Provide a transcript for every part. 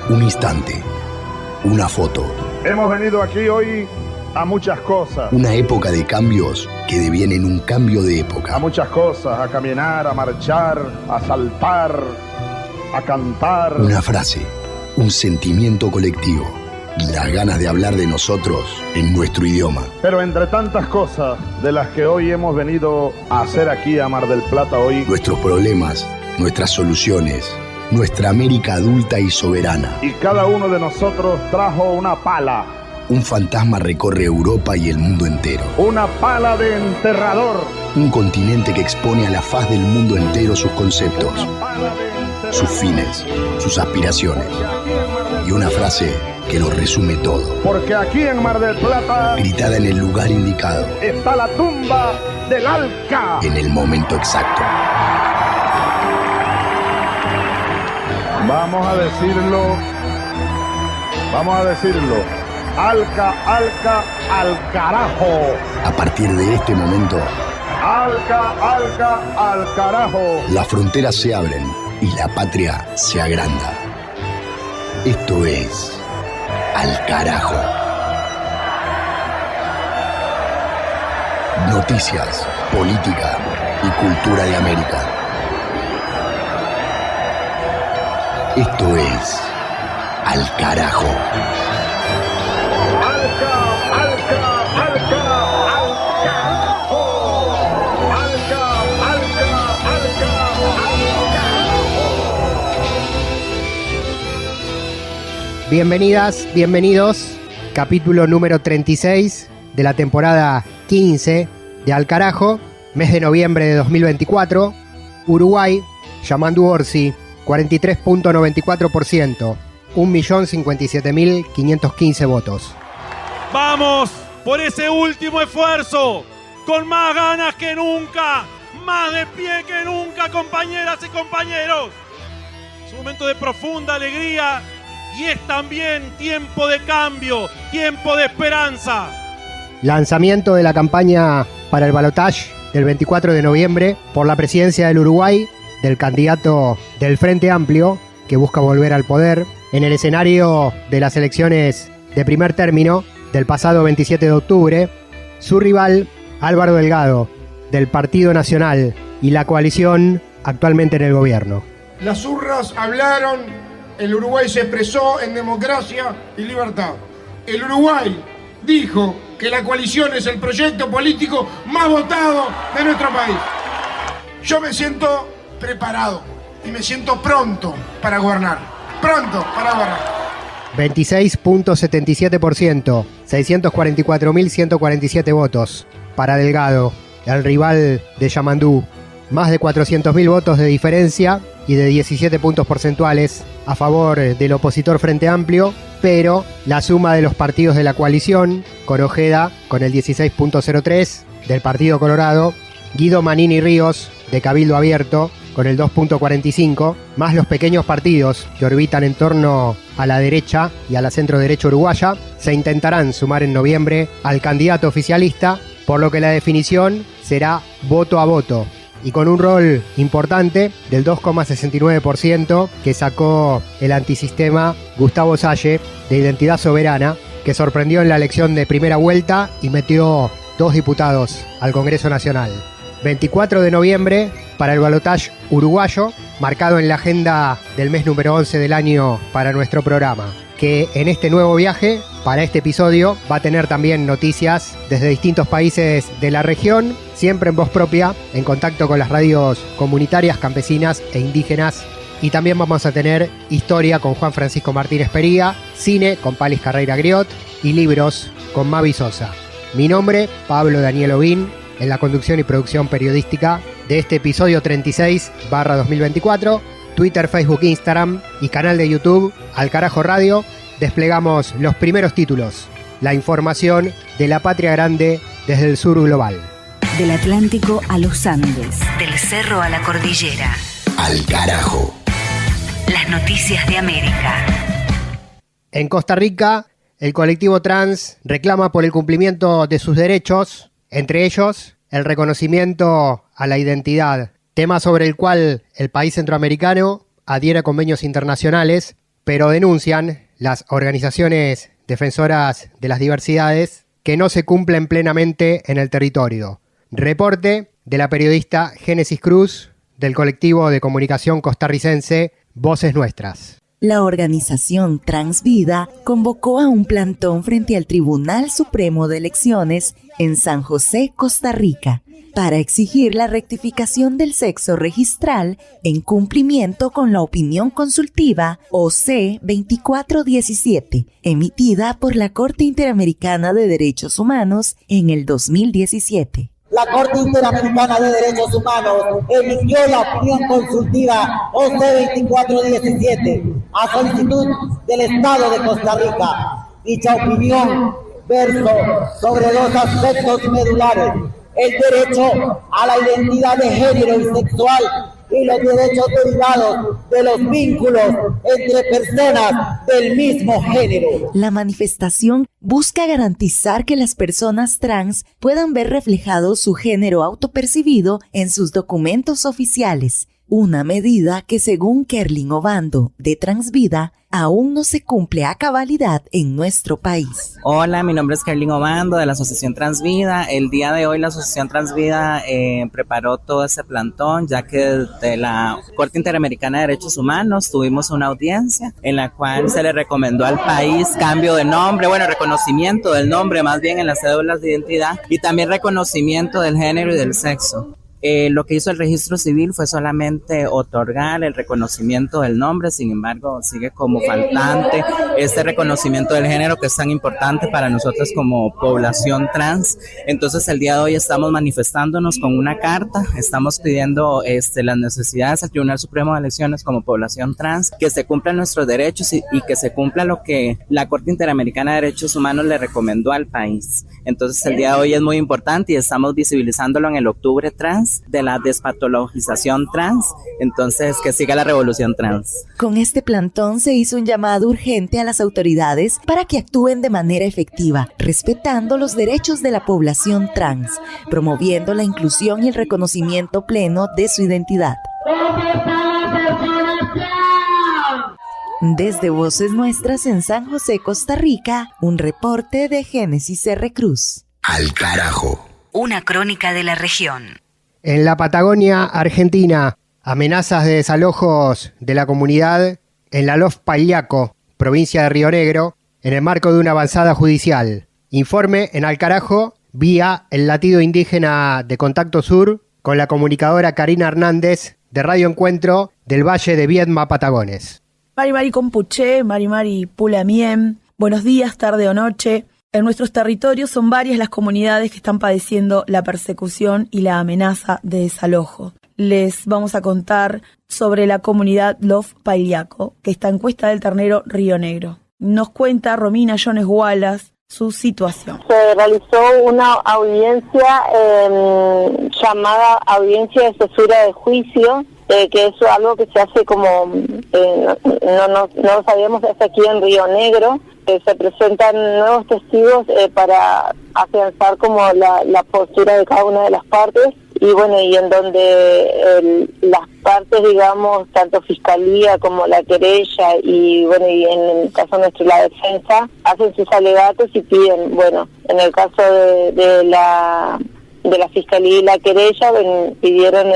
Un instante, una foto. Hemos venido aquí hoy a muchas cosas. Una época de cambios que devienen un cambio de época. A muchas cosas, a caminar, a marchar, a saltar, a cantar. Una frase, un sentimiento colectivo y las ganas de hablar de nosotros en nuestro idioma. Pero entre tantas cosas de las que hoy hemos venido a hacer aquí a Mar del Plata hoy, nuestros problemas, nuestras soluciones, nuestra América adulta y soberana. Y cada uno de nosotros trajo una pala. Un fantasma recorre Europa y el mundo entero. Una pala de enterrador. Un continente que expone a la faz del mundo entero sus conceptos, sus fines, sus aspiraciones. Y una frase que lo resume todo. Porque aquí en Mar del Plata, gritada en el lugar indicado, está la tumba del Alca. En el momento exacto. Vamos a decirlo. Alca, Alca, al carajo. A partir de este momento, Alca, Alca, al carajo. Las fronteras se abren y la patria se agranda. Esto es Al Carajo. Noticias, política y cultura de América. Esto es Al Carajo. Bienvenidas, bienvenidos, capítulo número 36 de la temporada 15 de Al Carajo, mes de noviembre de 2024, Uruguay, Yamandu Orsi, 43.94%, 1.057.515 votos. ¡Vamos por ese último esfuerzo! Con más ganas que nunca, más de pie que nunca, compañeras y compañeros. Es un momento de profunda alegría. Y es también tiempo de cambio, tiempo de esperanza. Lanzamiento de la campaña para el balotaje del 24 de noviembre por la presidencia del Uruguay, del candidato del Frente Amplio, que busca volver al poder, en el escenario de las elecciones de primer término del pasado 27 de octubre, su rival Álvaro Delgado, del Partido Nacional y la coalición actualmente en el gobierno. Las urnas hablaron. El Uruguay se expresó en democracia y libertad. El Uruguay dijo que la coalición es el proyecto político más votado de nuestro país. Yo me siento preparado y me siento pronto para gobernar. 26.77%, 644.147 votos para Delgado, el rival de Yamandu. Más de 400.000 votos de diferencia y de 17 puntos porcentuales a favor del opositor Frente Amplio, pero la suma de los partidos de la coalición, con Ojeda con el 16.03 del Partido Colorado, Guido Manini Ríos de Cabildo Abierto con el 2.45, más los pequeños partidos que orbitan en torno a la derecha y a la centro derecha uruguaya, se intentarán sumar en noviembre al candidato oficialista, por lo que la definición será voto a voto, y con un rol importante del 2,69% que sacó el antisistema Gustavo Salle de Identidad Soberana, que sorprendió en la elección de primera vuelta y metió 2 diputados al Congreso Nacional. 24 de noviembre para el balotaje uruguayo, marcado en la agenda del mes número 11 del año para nuestro programa, que en este nuevo viaje, para este episodio, va a tener también noticias desde distintos países de la región, siempre en voz propia, en contacto con las radios comunitarias, campesinas e indígenas. Y también vamos a tener historia con Juan Francisco Martínez Pería, cine con Palis Carreira Griot y libros con Mavi Sosa. Mi nombre, Pablo Daniel Ovín, en la conducción y producción periodística de este episodio 36/2024, Twitter, Facebook, Instagram y canal de YouTube Al Carajo Radio. Desplegamos los primeros títulos, la información de la patria grande desde el sur global. Del Atlántico a los Andes, del cerro a la cordillera. Al Carajo. Las noticias de América. En Costa Rica, el colectivo trans reclama por el cumplimiento de sus derechos, entre ellos el reconocimiento a la identidad, tema sobre el cual el país centroamericano adhiere a convenios internacionales, pero denuncian las organizaciones defensoras de las diversidades que no se cumplen plenamente en el territorio. Reporte de la periodista Génesis Cruz del colectivo de comunicación costarricense Voces Nuestras. La organización Transvida convocó a un plantón frente al Tribunal Supremo de Elecciones en San José, Costa Rica, para exigir la rectificación del sexo registral en cumplimiento con la opinión consultiva OC 2417, emitida por la Corte Interamericana de Derechos Humanos en el 2017. La Corte Interamericana de Derechos Humanos emitió la opinión consultiva OC 2417 a solicitud del Estado de Costa Rica. Dicha opinión versó sobre dos aspectos medulares: el derecho a la identidad de género y sexual y los derechos derivados de los vínculos entre personas del mismo género. La manifestación busca garantizar que las personas trans puedan ver reflejado su género autopercibido en sus documentos oficiales, una medida que, según Kerlin Obando de Transvida, aún no se cumple a cabalidad en nuestro país. Hola, mi nombre es Kerlin Obando de la Asociación Transvida. El día de hoy la Asociación Transvida preparó todo ese plantón, ya que de la Corte Interamericana de Derechos Humanos tuvimos una audiencia en la cual se le recomendó al país cambio de nombre, reconocimiento del nombre más bien en las cédulas de identidad, y también reconocimiento del género y del sexo. Lo que hizo el registro civil fue solamente otorgar el reconocimiento del nombre, sin embargo sigue como faltante este reconocimiento del género, que es tan importante para nosotros como población trans. Entonces el día de hoy estamos manifestándonos con una carta, estamos pidiendo las necesidades al Tribunal Supremo de Elecciones como población trans, que se cumplan nuestros derechos y que se cumpla lo que la Corte Interamericana de Derechos Humanos le recomendó al país. Entonces el día de hoy es muy importante y estamos visibilizándolo en el Octubre Trans, de la despatologización trans. Entonces, que siga la revolución trans. Con este plantón se hizo un llamado urgente a las autoridades para que actúen de manera efectiva, respetando los derechos de la población trans, promoviendo la inclusión y el reconocimiento pleno de su identidad. Desde Voces Nuestras en San José, Costa Rica, un reporte de Génesis R. Cruz. Al carajo. Una crónica de la región. En la Patagonia Argentina, amenazas de desalojos de la comunidad en la Lof Paillaco, provincia de Río Negro, en el marco de una avanzada judicial. Informe en Al Carajo, vía el latido indígena de Contacto Sur, con la comunicadora Karina Hernández, de Radio Encuentro, del Valle de Viedma, Patagones. Mari Compuché, Mari Pulamiem, buenos días, tarde o noche. En nuestros territorios son varias las comunidades que están padeciendo la persecución y la amenaza de desalojo. Les vamos a contar sobre la comunidad Lof Paillaco, que está en Cuesta del Ternero, Río Negro. Nos cuenta Romina Jones Wallace su situación. Se realizó una audiencia llamada audiencia de cesura de juicio, que es algo que se hace como, no lo sabíamos hasta aquí en Río Negro. Se presentan nuevos testigos para afianzar como la postura de cada una de las partes y en donde las partes, digamos, tanto fiscalía como la querella y en el caso nuestro la defensa, hacen sus alegatos y piden, en el caso de la fiscalía y la querella pidieron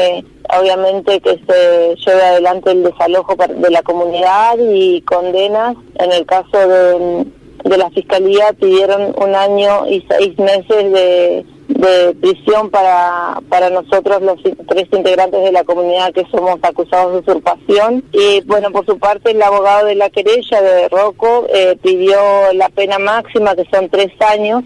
obviamente que se lleve adelante el desalojo de la comunidad y condenas. En el caso de la fiscalía pidieron 1 año y 6 meses de prisión para nosotros los 3 integrantes de la comunidad que somos acusados de usurpación. Y por su parte el abogado de la querella de Rocco pidió la pena máxima, que son 3 años,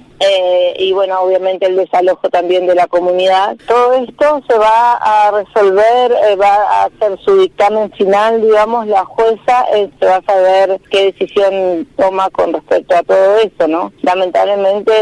obviamente el desalojo también de la comunidad. Todo esto se va a resolver, va a hacer su dictamen final, digamos, la jueza se va a saber qué decisión toma con respecto a todo eso, ¿no? Lamentablemente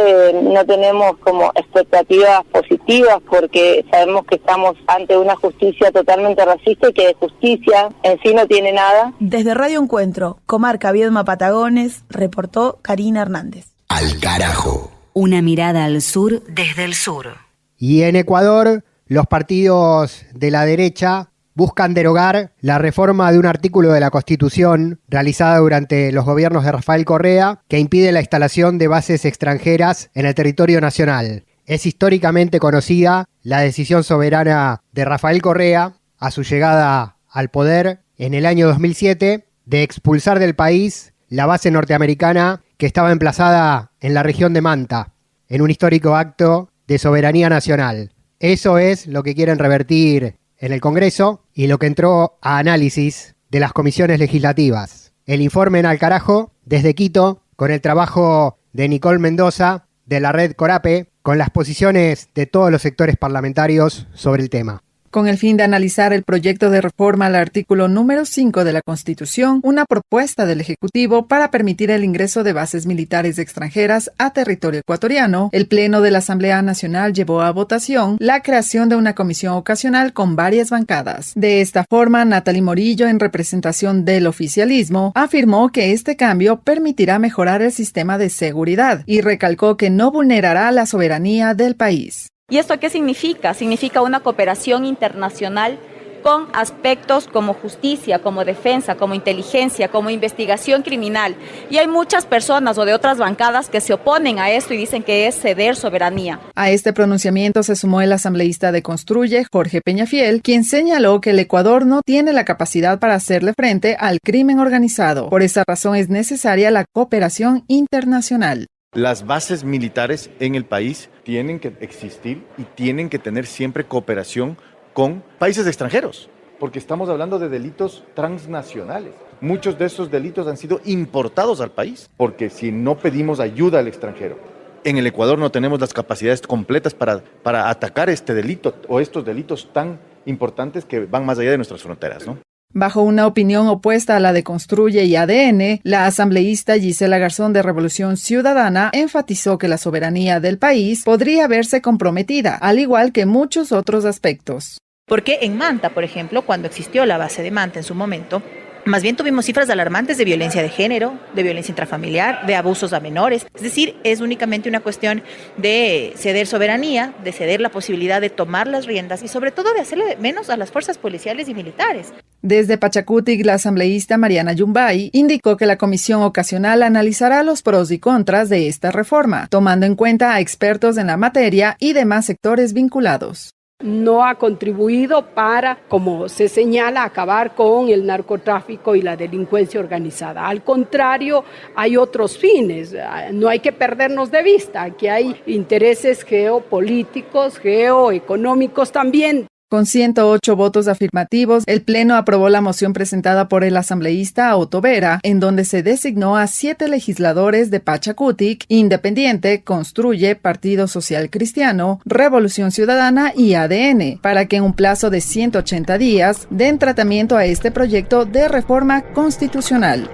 no tenemos como expectativas positivas porque sabemos que estamos ante una justicia totalmente racista y que de justicia en sí no tiene nada. Desde Radio Encuentro, comarca Viedma Patagones, reportó Karina Hernández. Al carajo. Una mirada al sur desde el sur. Y en Ecuador, los partidos de la derecha buscan derogar la reforma de un artículo de la Constitución realizada durante los gobiernos de Rafael Correa que impide la instalación de bases extranjeras en el territorio nacional. Es históricamente conocida la decisión soberana de Rafael Correa a su llegada al poder en el año 2007 de expulsar del país la base norteamericana que estaba emplazada en la región de Manta, en un histórico acto de soberanía nacional. Eso es lo que quieren revertir en el Congreso y lo que entró a análisis de las comisiones legislativas. El informe en Al Carajo, desde Quito, con el trabajo de Nicole Mendoza, de la red Corape, con las posiciones de todos los sectores parlamentarios sobre el tema. Con el fin de analizar el proyecto de reforma al artículo número 5 de la Constitución, una propuesta del Ejecutivo para permitir el ingreso de bases militares extranjeras a territorio ecuatoriano, el Pleno de la Asamblea Nacional llevó a votación la creación de una comisión ocasional con varias bancadas. De esta forma, Natalie Morillo, en representación del oficialismo, afirmó que este cambio permitirá mejorar el sistema de seguridad y recalcó que no vulnerará la soberanía del país. ¿Y esto qué significa? Significa una cooperación internacional con aspectos como justicia, como defensa, como inteligencia, como investigación criminal. Y hay muchas personas o de otras bancadas que se oponen a esto y dicen que es ceder soberanía. A este pronunciamiento se sumó el asambleísta de Construye, Jorge Peñafiel, quien señaló que el Ecuador no tiene la capacidad para hacerle frente al crimen organizado. Por esa razón es necesaria la cooperación internacional. Las bases militares en el país tienen que existir y tienen que tener siempre cooperación con países extranjeros, porque estamos hablando de delitos transnacionales. Muchos de esos delitos han sido importados al país, porque si no pedimos ayuda al extranjero, en el Ecuador no tenemos las capacidades completas para atacar este delito o estos delitos tan importantes que van más allá de nuestras fronteras, ¿no? Bajo una opinión opuesta a la de Construye y ADN, la asambleísta Gisela Garzón de Revolución Ciudadana enfatizó que la soberanía del país podría verse comprometida, al igual que muchos otros aspectos. Porque en Manta, por ejemplo, cuando existió la base de Manta en su momento, más bien tuvimos cifras alarmantes de violencia de género, de violencia intrafamiliar, de abusos a menores. Es decir, es únicamente una cuestión de ceder soberanía, de ceder la posibilidad de tomar las riendas y sobre todo de hacerle menos a las fuerzas policiales y militares. Desde Pachacutic, la asambleísta Mariana Yumbay indicó que la comisión ocasional analizará los pros y contras de esta reforma, tomando en cuenta a expertos en la materia y demás sectores vinculados. No ha contribuido para, como se señala, acabar con el narcotráfico y la delincuencia organizada. Al contrario, hay otros fines. No hay que perdernos de vista que hay intereses geopolíticos, geoeconómicos también. Con 108 votos afirmativos, el Pleno aprobó la moción presentada por el asambleísta Otto Vera, en donde se designó a 7 legisladores de Pachacutic, Independiente, Construye, Partido Social Cristiano, Revolución Ciudadana y ADN, para que en un plazo de 180 días den tratamiento a este proyecto de reforma constitucional.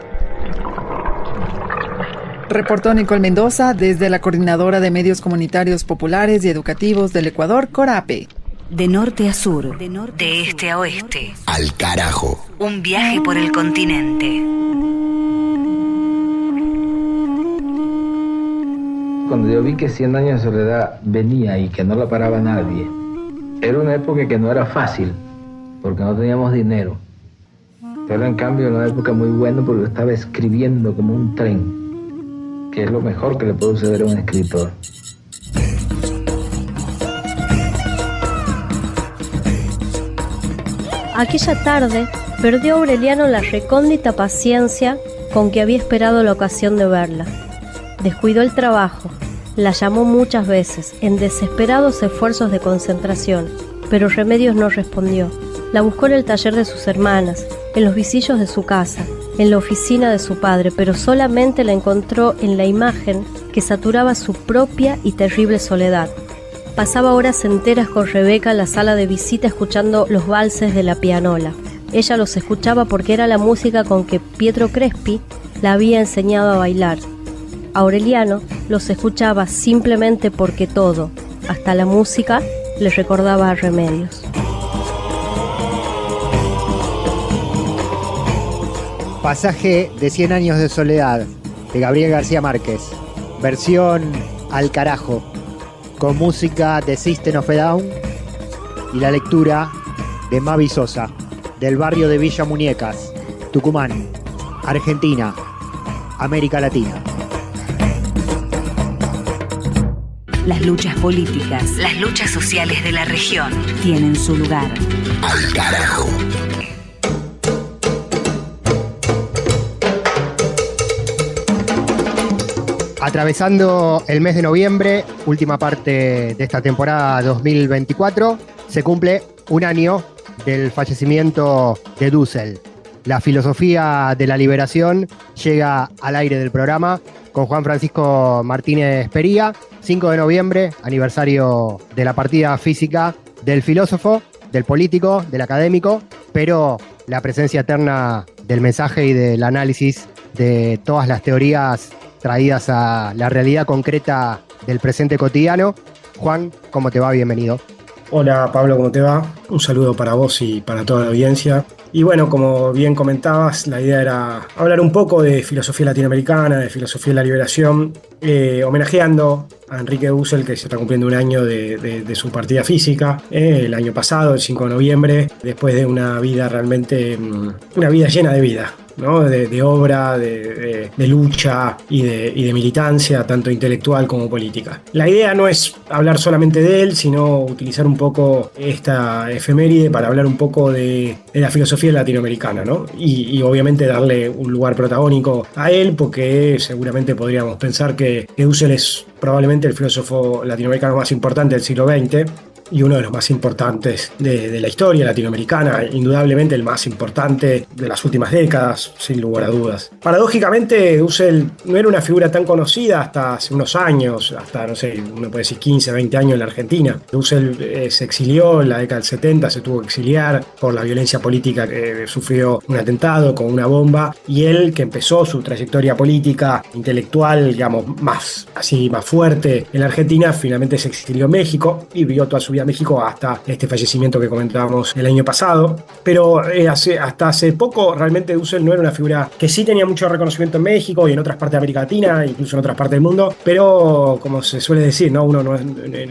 Reportó Nicole Mendoza desde la Coordinadora de Medios Comunitarios Populares y Educativos del Ecuador, Corape. De norte a sur, de este a oeste. Al carajo. Un viaje por el continente. Cuando yo vi que 100 años de soledad venía y que no la paraba nadie, era una época que no era fácil, porque no teníamos dinero. Pero en cambio era una época muy buena porque estaba escribiendo como un tren, que es lo mejor que le puede suceder a un escritor. Aquella tarde perdió Aureliano la recóndita paciencia con que había esperado la ocasión de verla. Descuidó el trabajo, la llamó muchas veces, en desesperados esfuerzos de concentración, pero Remedios no respondió. La buscó en el taller de sus hermanas, en los visillos de su casa, en la oficina de su padre, pero solamente la encontró en la imagen que saturaba su propia y terrible soledad. Pasaba horas enteras con Rebeca en la sala de visita escuchando los valses de la pianola. Ella los escuchaba porque era la música con que Pietro Crespi la había enseñado a bailar. Aureliano los escuchaba simplemente porque todo, hasta la música, le recordaba a Remedios. Pasaje de 100 años de soledad, de Gabriel García Márquez. Versión Al carajo, con música de System of a Down y la lectura de Mavi Sosa. del barrio de Villa Muñecas, Tucumán, Argentina, América Latina. Las luchas políticas, las luchas sociales de la región tienen su lugar. Al carajo. Atravesando el mes de noviembre, última parte de esta temporada 2024, se cumple un año del fallecimiento de Dussel. La filosofía de la liberación llega al aire del programa con Juan Francisco Martínez Pería. 5 de noviembre, aniversario de la partida física del filósofo, del político, del académico, pero la presencia eterna del mensaje y del análisis de todas las teorías traídas a la realidad concreta del presente cotidiano. Juan, ¿cómo te va? Bienvenido. Hola Pablo, ¿cómo te va? Un saludo para vos y para toda la audiencia. Y bueno, como bien comentabas, la idea era hablar un poco de filosofía latinoamericana, de filosofía de la liberación, homenajeando a Enrique Dussel, que se está cumpliendo un año de su partida física, el año pasado, el 5 de noviembre, después de una vida realmente, una vida llena de vida, ¿no? De obra, de lucha y de militancia, tanto intelectual como política. La idea no es hablar solamente de él, sino utilizar un poco esta efeméride para hablar un poco de la filosofía latinoamericana, ¿no? Y obviamente darle un lugar protagónico a él, porque seguramente podríamos pensar que Dussel es probablemente el filósofo latinoamericano más importante del siglo XX, y uno de los más importantes de la historia latinoamericana, indudablemente el más importante de las últimas décadas, sin lugar a dudas. Paradójicamente, Dussel no era una figura tan conocida hasta hace unos años, hasta, no sé, uno puede decir 15, 20 años en la Argentina. Dussel se exilió en la década del 70, se tuvo que exiliar por la violencia política que sufrió un atentado con una bomba, y él, que empezó su trayectoria política, intelectual, digamos, más fuerte en la Argentina, finalmente se exilió en México y vivió toda su vida a México hasta este fallecimiento que comentábamos el año pasado. Pero hasta hace poco realmente Dussel no era una figura que sí tenía mucho reconocimiento en México y en otras partes de América Latina, incluso en otras partes del mundo, pero como se suele decir, ¿no?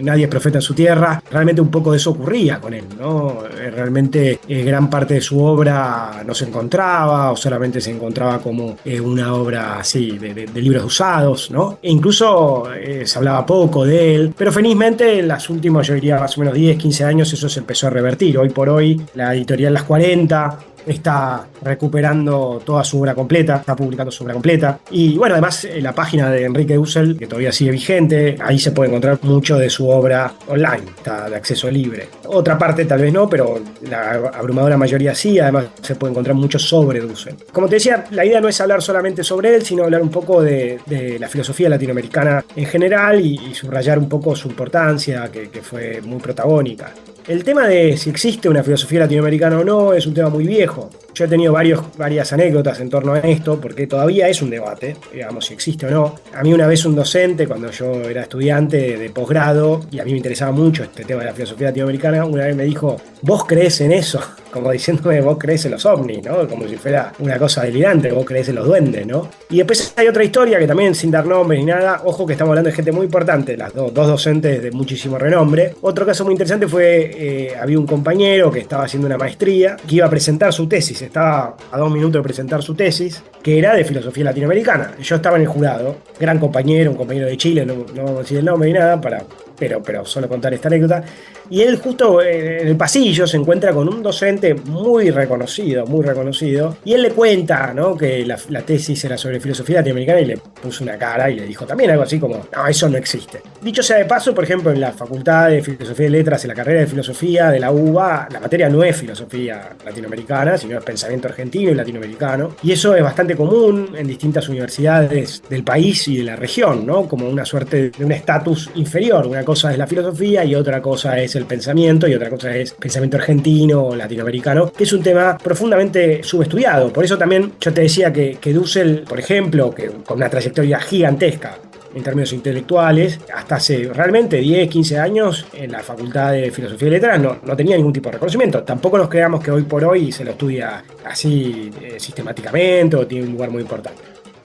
Nadie es profeta en su tierra. Realmente un poco de eso ocurría con él, ¿no? Realmente gran parte de su obra no se encontraba, o solamente se encontraba como una obra así de libros usados, ¿no? E incluso se hablaba poco de él, pero felizmente en las últimas, yo diría más o menos 10, 15 años, eso se empezó a revertir. Hoy por hoy la editorial Las 40 está recuperando toda su obra completa, está publicando su obra completa. Y bueno, además la página de Enrique Dussel, que todavía sigue vigente, ahí se puede encontrar mucho de su obra online, está de acceso libre. Otra parte tal vez no, pero la abrumadora mayoría sí, además se puede encontrar mucho sobre Dussel. Como te decía, la idea no es hablar solamente sobre él, sino hablar un poco de la filosofía latinoamericana en general y subrayar un poco su importancia, que fue muy protagónica. El tema de si existe una filosofía latinoamericana o no es un tema muy viejo. Yo he tenido varias anécdotas en torno a esto, porque todavía es un debate, digamos, si existe o no. A mí una vez un docente, cuando yo era estudiante de posgrado, y a mí me interesaba mucho este tema de la filosofía latinoamericana, una vez me dijo, ¿vos crees en eso? Como diciéndome, vos crees en los ovnis, ¿no? Como si fuera una cosa delirante, vos crees en los duendes, ¿no? Y después hay otra historia que también, sin dar nombres ni nada, ojo que estamos hablando de gente muy importante, las dos docentes de muchísimo renombre. Otro caso muy interesante fue, había un compañero que estaba haciendo una maestría, que iba a presentar su tesis, estaba a 2 minutos de presentar su tesis, que era de filosofía latinoamericana. Yo estaba en el jurado, gran compañero, un compañero de Chile, no vamos a decir el nombre ni nada, pero solo contar esta anécdota. Y él justo en el pasillo se encuentra con un docente muy reconocido, y él le cuenta, ¿no?, que la tesis era sobre filosofía latinoamericana, y le puso una cara y le dijo también algo así como, no, eso no existe. Dicho sea de paso, por ejemplo, en la Facultad de Filosofía y Letras, en la carrera de Filosofía de la UBA, la materia no es filosofía latinoamericana, sino es pensamiento argentino y latinoamericano, y eso es bastante común en distintas universidades del país y de la región, ¿no?, como una suerte de un estatus inferior. Una cosa es la filosofía y otra cosa es el pensamiento, y otra cosa es pensamiento argentino o latinoamericano, que es un tema profundamente subestudiado. Por eso también yo te decía que Dussel, por ejemplo, que con una trayectoria gigantesca en términos intelectuales, hasta hace realmente 10, 15 años en la Facultad de Filosofía y Letras no tenía ningún tipo de reconocimiento. Tampoco nos creamos que hoy por hoy se lo estudia así sistemáticamente o tiene un lugar muy importante.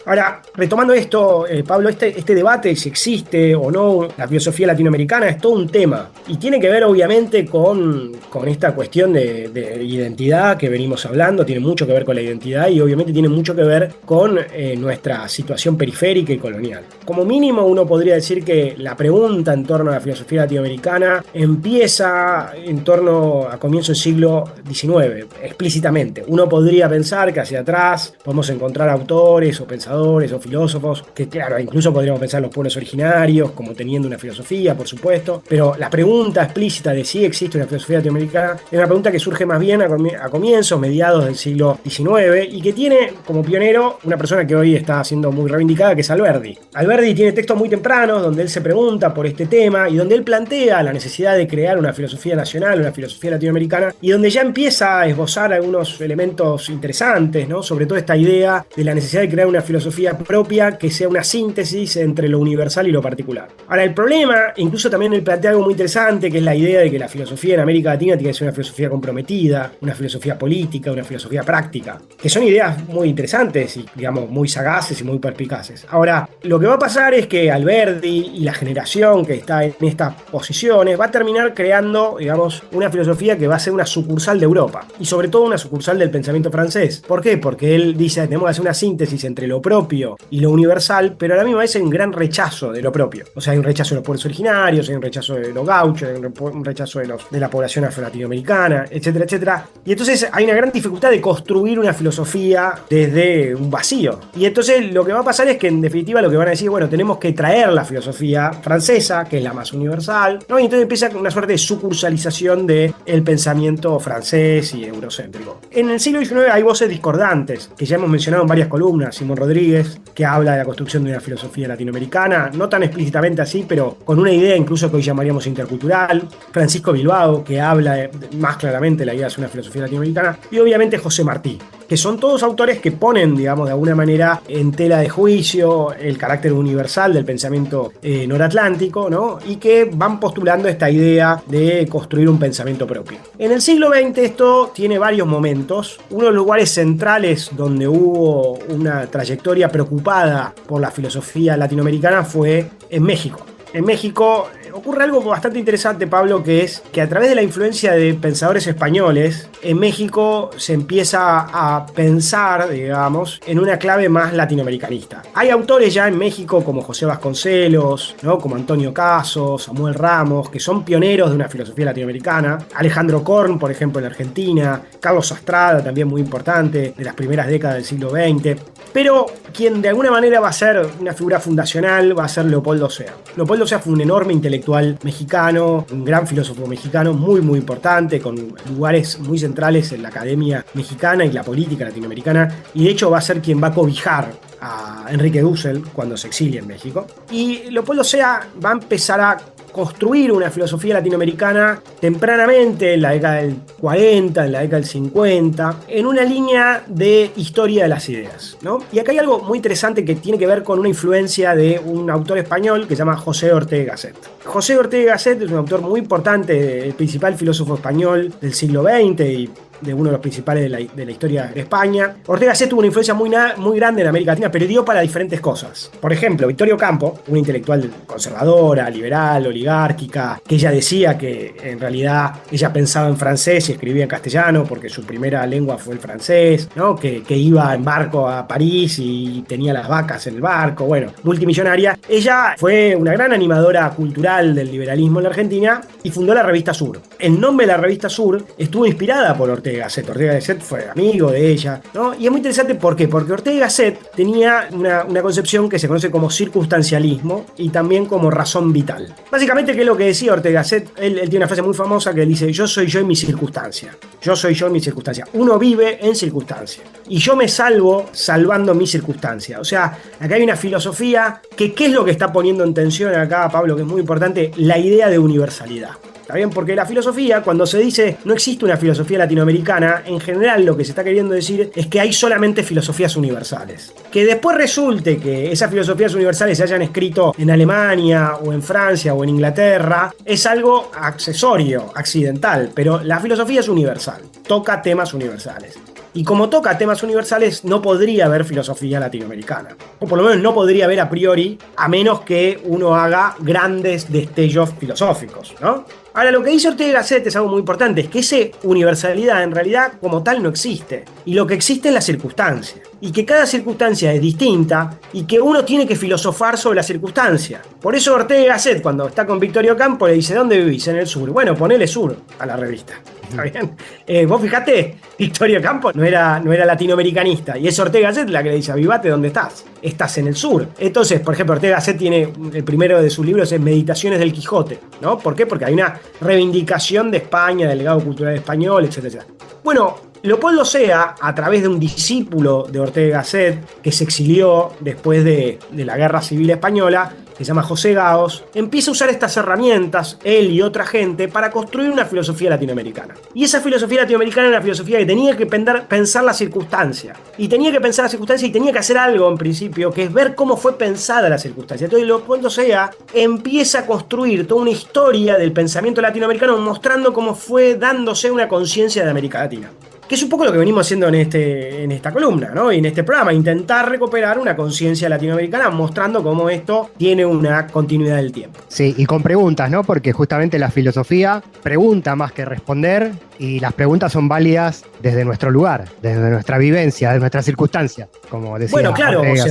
Ahora, retomando esto, Pablo, este debate, si existe o no la filosofía latinoamericana, es todo un tema. Y tiene que ver, obviamente, con esta cuestión de identidad que venimos hablando. Tiene mucho que ver con la identidad y, obviamente, tiene mucho que ver con nuestra situación periférica y colonial. Como mínimo, uno podría decir que la pregunta en torno a la filosofía latinoamericana empieza en torno a comienzos del siglo XIX, explícitamente. Uno podría pensar que hacia atrás podemos encontrar autores o pensadores o filósofos, que claro, incluso podríamos pensar en los pueblos originarios como teniendo una filosofía, por supuesto, pero la pregunta explícita de si existe una filosofía latinoamericana es una pregunta que surge más bien a comienzos, mediados del siglo XIX, y que tiene como pionero una persona que hoy está siendo muy reivindicada, que es Alberdi. Alberdi tiene textos muy tempranos donde él se pregunta por este tema y donde él plantea la necesidad de crear una filosofía nacional, una filosofía latinoamericana, y donde ya empieza a esbozar algunos elementos interesantes, ¿no? Sobre todo esta idea de la necesidad de crear una filosofía propia que sea una síntesis entre lo universal y lo particular. Ahora, el problema, incluso también él plantea algo muy interesante, que es la idea de que la filosofía en América Latina tiene que ser una filosofía comprometida, una filosofía política, una filosofía práctica, que son ideas muy interesantes y, digamos, muy sagaces y muy perspicaces. Ahora, lo que va a pasar es que Alberdi y la generación que está en estas posiciones va a terminar creando, digamos, una filosofía que va a ser una sucursal de Europa y sobre todo una sucursal del pensamiento francés. ¿Por qué? Porque él dice que tenemos que hacer una síntesis entre lo propio y lo universal, pero a la misma vez hay un gran rechazo de lo propio. O sea, hay un rechazo de los pueblos originarios, hay un rechazo de los gauchos, hay un rechazo de la población afro-latinoamericana, etcétera, etcétera. Y entonces hay una gran dificultad de construir una filosofía desde un vacío. Y entonces lo que va a pasar es que en definitiva lo que van a decir, bueno, tenemos que traer la filosofía francesa, que es la más universal, ¿no? Y entonces empieza una suerte de sucursalización del pensamiento francés y eurocéntrico. En el siglo XIX hay voces discordantes, que ya hemos mencionado en varias columnas. Simón Rodríguez, que habla de la construcción de una filosofía latinoamericana, no tan explícitamente así, pero con una idea incluso que hoy llamaríamos intercultural. Francisco Bilbao, que habla más claramente de la idea de una filosofía latinoamericana. Y obviamente José Martí, que son todos autores que ponen, digamos, de alguna manera en tela de juicio el carácter universal del pensamiento noratlántico, ¿no? Y que van postulando esta idea de construir un pensamiento propio. En el siglo XX esto tiene varios momentos. Uno de los lugares centrales donde hubo una trayectoria preocupada por la filosofía latinoamericana fue en México. En México ocurre algo bastante interesante, Pablo, que es que a través de la influencia de pensadores españoles, en México se empieza a pensar, digamos, en una clave más latinoamericanista. Hay autores ya en México como José Vasconcelos, ¿no? Como Antonio Caso, Samuel Ramos, que son pioneros de una filosofía latinoamericana. Alejandro Korn, por ejemplo, en Argentina. Carlos Astrada, también muy importante, de las primeras décadas del siglo XX. Pero quien de alguna manera va a ser una figura fundacional va a ser Leopoldo Sea. Leopoldo Sea fue un enorme intelectual mexicano, un gran filósofo mexicano, muy muy importante, con lugares muy centrales en la academia mexicana y la política latinoamericana, y de hecho va a ser quien va a cobijar a Enrique Dussel cuando se exilia en México. Y Leopoldo Sea va a empezar a construir una filosofía latinoamericana tempranamente, en la década del 40, en la década del 50, en una línea de historia de las ideas, ¿no? Y acá hay algo muy interesante que tiene que ver con una influencia de un autor español que se llama José Ortega y Gasset. José Ortega y Gasset es un autor muy importante, el principal filósofo español del siglo XX y de uno de los principales de la historia de España. Ortega y Gasset tuvo una influencia muy grande en América Latina, pero dio para diferentes cosas. Por ejemplo, Victoria Ocampo, una intelectual conservadora, liberal, oligárquica, que ella decía que en realidad ella pensaba en francés y escribía en castellano porque su primera lengua fue el francés, ¿no? Que iba en barco a París y tenía las vacas en el barco, bueno, multimillonaria. Ella fue una gran animadora cultural del liberalismo en la Argentina y fundó la revista Sur. El nombre de la revista Sur estuvo inspirada por Ortega y Gasset. Ortega y Gasset fue amigo de ella, ¿no? Y es muy interesante, ¿por qué? Porque Ortega y Gasset tenía una concepción que se conoce como circunstancialismo y también como razón vital. Básicamente, ¿qué es lo que decía Ortega y Gasset? Él tiene una frase muy famosa que él dice: yo soy yo en mi circunstancia. Yo soy yo en mi circunstancia. Uno vive en circunstancia. Y yo me salvo salvando mi circunstancia. O sea, acá hay una filosofía que, ¿qué es lo que está poniendo en tensión acá, Pablo? Que es muy importante, la idea de universalidad. ¿Está bien? Porque la filosofía, cuando se dice no existe una filosofía latinoamericana, en general lo que se está queriendo decir es que hay solamente filosofías universales. Que después resulte que esas filosofías universales se hayan escrito en Alemania o en Francia o en Inglaterra es algo accesorio, accidental, pero la filosofía es universal, toca temas universales. Y como toca temas universales, no podría haber filosofía latinoamericana. O por lo menos no podría haber a priori, a menos que uno haga grandes destellos filosóficos, ¿no? Ahora, lo que dice Ortega y Gasset es algo muy importante, es que esa universalidad en realidad como tal no existe. Y lo que existe es la circunstancia. Y que cada circunstancia es distinta y que uno tiene que filosofar sobre la circunstancia. Por eso Ortega y Gasset, cuando está con Victorio Campo, le dice: ¿dónde vivís? En el sur. Bueno, ponele sur a la revista. ¿Está bien? Vos fijate, Victorio Campo no era latinoamericanista. Y es Ortega y Gasset la que le dice: avivate donde estás. Estás en el sur. Entonces, por ejemplo, Ortega y Gasset tiene, el primero de sus libros es Meditaciones del Quijote, ¿no? ¿Por qué? Porque hay una reivindicación de España, del legado cultural español, etcétera. Bueno, Leopoldo Sea, a través de un discípulo de Ortega y Gasset, que se exilió después de la Guerra Civil Española, que se llama José Gaos, empieza a usar estas herramientas, él y otra gente, para construir una filosofía latinoamericana. Y esa filosofía latinoamericana era una filosofía que tenía que pensar la circunstancia. Y tenía que pensar la circunstancia y tenía que hacer algo en principio, que es ver cómo fue pensada la circunstancia. Entonces Leopoldo Sea empieza a construir toda una historia del pensamiento latinoamericano, mostrando cómo fue dándose una conciencia de América Latina. Que es un poco lo que venimos haciendo en esta columna, ¿no? Y en este programa, intentar recuperar una conciencia latinoamericana mostrando cómo esto tiene una continuidad del tiempo. Sí, y con preguntas, ¿no? Porque justamente la filosofía pregunta más que responder, y las preguntas son válidas desde nuestro lugar, desde nuestra vivencia, desde nuestra circunstancia, como decía. Bueno, claro, Ortega. o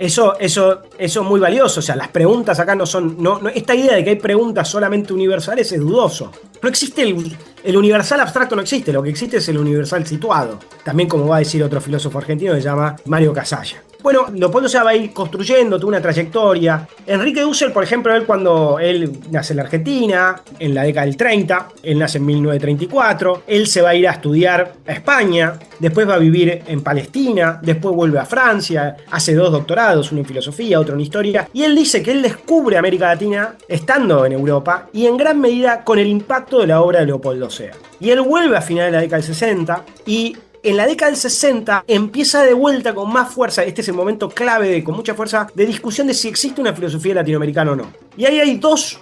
sea, eso es muy valioso. O sea, las preguntas acá no son... esta idea de que hay preguntas solamente universales es dudoso. No existe el universal abstracto, no existe. Lo que existe es el universal situado. También, como va a decir otro filósofo argentino que se llama Mario Casalla. Bueno, Leopoldo Sea va a ir construyendo toda una trayectoria. Enrique Dussel, por ejemplo, cuando él nace en la Argentina, en la década del 30, él nace en 1934, él se va a ir a estudiar a España, después va a vivir en Palestina, después vuelve a Francia, hace 2 doctorados, uno en filosofía, otro en historia, y él dice que él descubre América Latina estando en Europa y en gran medida con el impacto de la obra de Leopoldo Sea. Y él vuelve a finales de la década del 60 y en la década del 60 empieza de vuelta con más fuerza, este es el momento clave, con mucha fuerza, de discusión de si existe una filosofía latinoamericana o no. Y ahí hay dos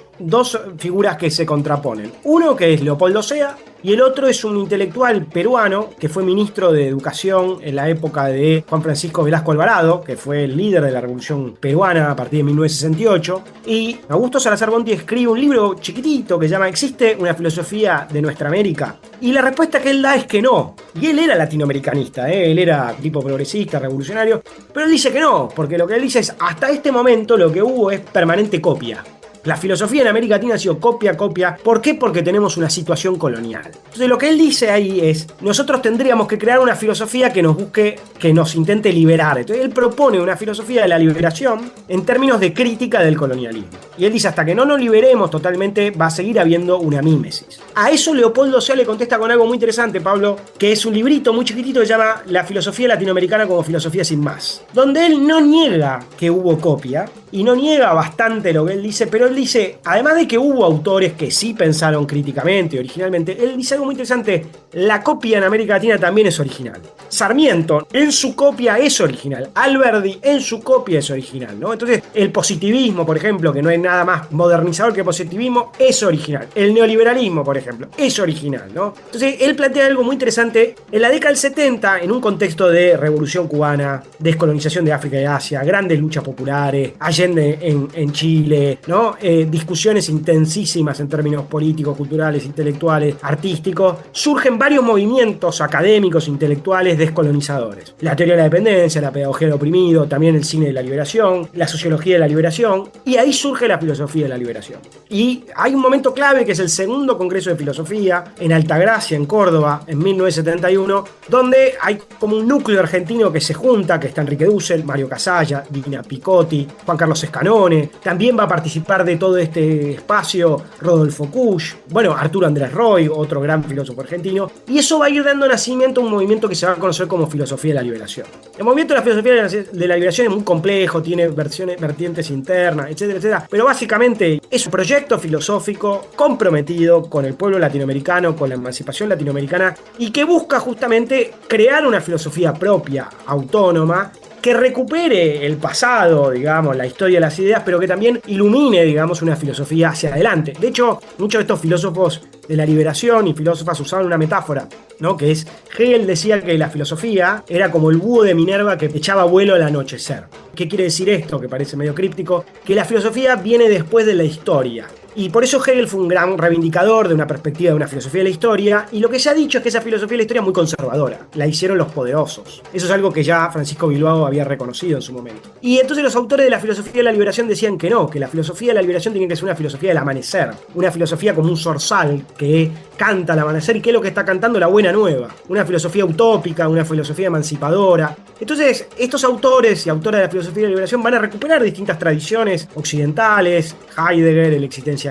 figuras que se contraponen. Uno que es Leopoldo Sea y el otro es un intelectual peruano que fue ministro de Educación en la época de Juan Francisco Velasco Alvarado, que fue el líder de la Revolución Peruana a partir de 1968. Y Augusto Salazar Bonti escribe un libro chiquitito que se llama ¿Existe una filosofía de nuestra América? Y la respuesta que él da es que no. Y él era latinoamericanista, él era tipo progresista, revolucionario, pero él dice que no, porque lo que él dice es hasta este momento lo que hubo es permanente copia. La filosofía en América Latina ha sido copia. ¿Por qué? Porque tenemos una situación colonial. Entonces lo que él dice ahí es, nosotros tendríamos que crear una filosofía que nos busque, que nos intente liberar. Entonces él propone una filosofía de la liberación en términos de crítica del colonialismo. Y él dice, hasta que no nos liberemos totalmente, va a seguir habiendo una mímesis. A eso Leopoldo Sea le contesta con algo muy interesante, Pablo, que es un librito muy chiquitito que se llama La filosofía latinoamericana como filosofía sin más. Donde él no niega que hubo copia, y no niega bastante lo que él dice, pero él dice, además de que hubo autores que sí pensaron críticamente, originalmente, él dice algo muy interesante, la copia en América Latina también es original. Sarmiento en su copia es original, Alberdi en su copia es original, ¿no? Entonces el positivismo, por ejemplo, que no hay nada más modernizador que el positivismo, es original. El neoliberalismo, por ejemplo, es original, ¿no? Entonces él plantea algo muy interesante, en la década del 70, en un contexto de revolución cubana, descolonización de África y Asia, grandes luchas populares, Allende en Chile, ¿no? Discusiones intensísimas en términos políticos, culturales, intelectuales, artísticos, surgen varios movimientos académicos, intelectuales, descolonizadores. La teoría de la dependencia, la pedagogía del oprimido, también el cine de la liberación, la sociología de la liberación, y ahí surge la filosofía de la liberación. Y hay un momento clave que es el segundo Congreso de Filosofía en Altagracia, en Córdoba, en 1971, donde hay como un núcleo argentino que se junta, que está Enrique Dussel, Mario Casalla, Dina Picotti, Juan Carlos Escanone, también va a participar de todo este espacio Rodolfo Kusch, bueno, Arturo Andrés Roy, otro gran filósofo argentino, y eso va a ir dando nacimiento a un movimiento que se va a conocer como filosofía de la liberación. El movimiento de la filosofía de la liberación es muy complejo, tiene vertientes internas, etcétera, etcétera, pero básicamente es un proyecto filosófico comprometido con el pueblo latinoamericano, con la emancipación latinoamericana, y que busca justamente crear una filosofía propia, autónoma, que recupere el pasado, digamos, la historia de las ideas, pero que también ilumine, digamos, una filosofía hacia adelante. De hecho, muchos de estos filósofos de la liberación y filósofas usaban una metáfora, ¿no? Que es, Hegel decía que la filosofía era como el búho de Minerva que echaba vuelo al anochecer. ¿Qué quiere decir esto? Que parece medio críptico. Que la filosofía viene después de la historia. Y por eso Hegel fue un gran reivindicador de una perspectiva de una filosofía de la historia, y lo que se ha dicho es que esa filosofía de la historia es muy conservadora, la hicieron los poderosos. Eso es algo que ya Francisco Bilbao había reconocido en su momento. Y entonces los autores de la filosofía de la liberación decían que no, que la filosofía de la liberación tiene que ser una filosofía del amanecer, una filosofía como un zorzal que canta al amanecer, y que es lo que está cantando la buena nueva, una filosofía utópica, una filosofía emancipadora. Entonces estos autores y autoras de la filosofía de la liberación van a recuperar distintas tradiciones occidentales, Heidegger, el existencialismo,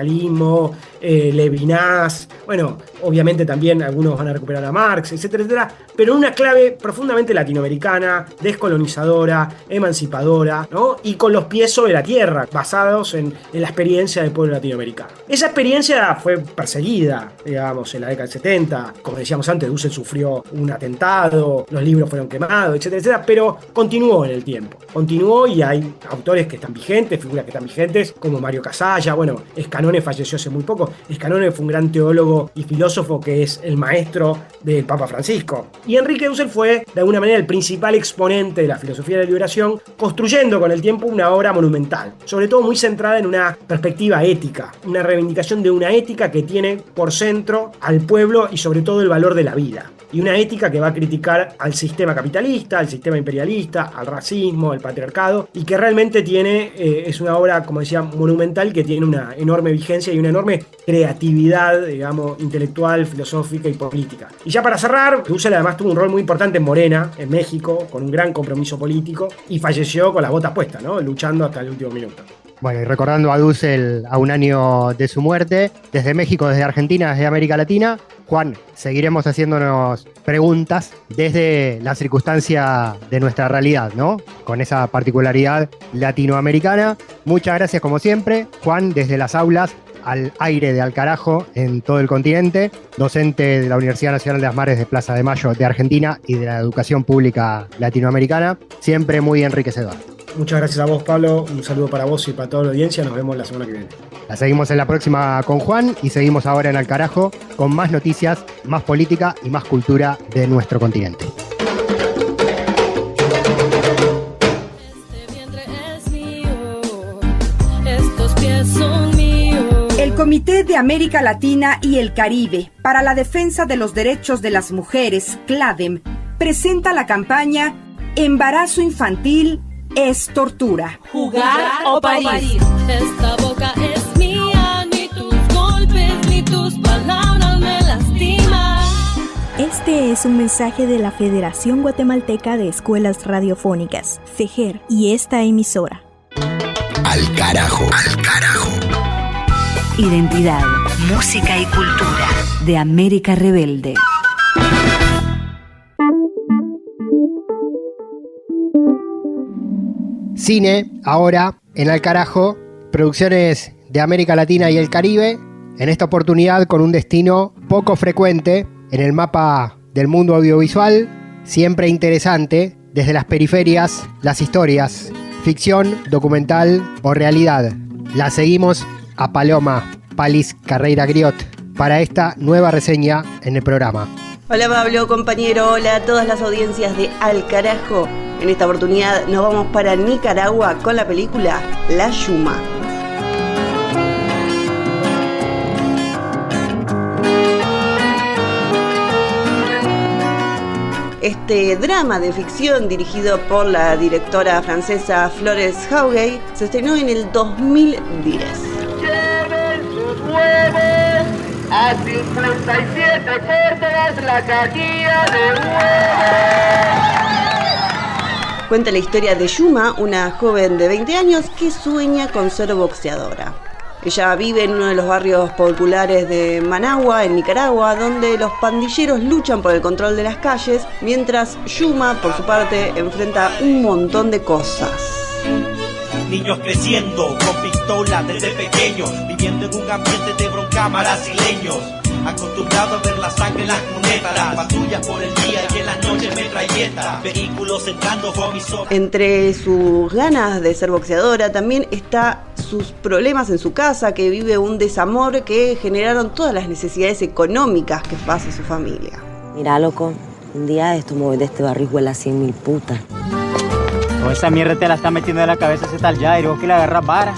Levinas, bueno, obviamente también algunos van a recuperar a Marx, etcétera, etcétera, pero en una clave profundamente latinoamericana, descolonizadora, emancipadora, ¿no? Y con los pies sobre la tierra, basados en la experiencia del pueblo latinoamericano. Esa experiencia fue perseguida, digamos, en la década del 70, como decíamos antes, Dussel sufrió un atentado, los libros fueron quemados, etcétera, etcétera, pero continuó en el tiempo, continuó, y hay autores que están vigentes, figuras que están vigentes, como Mario Casalla, bueno, Escanone falleció hace muy poco. Escanone fue un gran teólogo y filósofo que es el maestro del Papa Francisco. Y Enrique Dussel fue, de alguna manera, el principal exponente de la filosofía de la liberación, construyendo con el tiempo una obra monumental, sobre todo muy centrada en una perspectiva ética, una reivindicación de una ética que tiene por centro al pueblo y sobre todo el valor de la vida. Y una ética que va a criticar al sistema capitalista, al sistema imperialista, al racismo, al patriarcado, y que realmente tiene, es una obra, como decía, monumental, que tiene una enorme vigencia y una enorme creatividad, digamos, intelectual, filosófica y política. Y ya para cerrar, Dussel además tuvo un rol muy importante en Morena, en México, con un gran compromiso político, y falleció con las botas puestas, ¿no? Luchando hasta el último minuto. Bueno, y recordando a Dussel a un año de su muerte, desde México, desde Argentina, desde América Latina, Juan, seguiremos haciéndonos preguntas desde la circunstancia de nuestra realidad, ¿no? Con esa particularidad latinoamericana. Muchas gracias como siempre, Juan, desde las aulas al aire de Alcarajo en todo el continente, docente de la Universidad Nacional de las Mares de Plaza de Mayo de Argentina y de la educación pública latinoamericana, siempre muy enriquecedor. Muchas gracias a vos, Pablo, un saludo para vos y para toda la audiencia, nos vemos la semana que viene. La seguimos en la próxima con Juan y seguimos ahora en Alcarajo con más noticias, más política y más cultura de nuestro continente. El Comité de América Latina y el Caribe para la Defensa de los Derechos de las Mujeres, CLADEM, presenta la campaña Embarazo Infantil es Tortura. Jugar o parir. Esta boca es mía, ni tus golpes ni tus palabras me lastiman. Este es un mensaje de la Federación Guatemalteca de Escuelas Radiofónicas, FEGER, y esta emisora. Al carajo. Al carajo. Identidad, música y cultura de América Rebelde. Cine, ahora, en Alcarajo, producciones de América Latina y el Caribe, en esta oportunidad con un destino poco frecuente en el mapa del mundo audiovisual, siempre interesante, desde las periferias, las historias, ficción, documental o realidad. La seguimos a Paloma Palis Carreira Griot para esta nueva reseña en el programa. Hola Pablo, compañero, hola a todas las audiencias de Al Carajo. En esta oportunidad nos vamos para Nicaragua con la película La Yuma. Este drama de ficción dirigido por la directora francesa Florence Haughey se estrenó en el 2010. Lleven sus huevos a 57 córdolas la cajilla de huevos. Cuenta la historia de Yuma, una joven de 20 años que sueña con ser boxeadora. Ella vive en uno de los barrios populares de Managua, en Nicaragua, donde los pandilleros luchan por el control de las calles, mientras Yuma, por su parte, enfrenta un montón de cosas. Niños creciendo con pistolas desde pequeños, viviendo en un ambiente de bronca brasileños. acostumbrado a ver la sangre en las cunetas, patrullas por el día y en las noches metralletas, vehículos entrando por mis ojos. Entre sus ganas de ser boxeadora también está sus problemas en su casa, que vive un desamor que generaron todas las necesidades económicas que pasa su familia. Mira, loco, un día de esto me voy de este barrio y huele a 100.000 putas. Toda esa mierda te la está metiendo en la cabeza ese tal Jairo, que le agarras vara.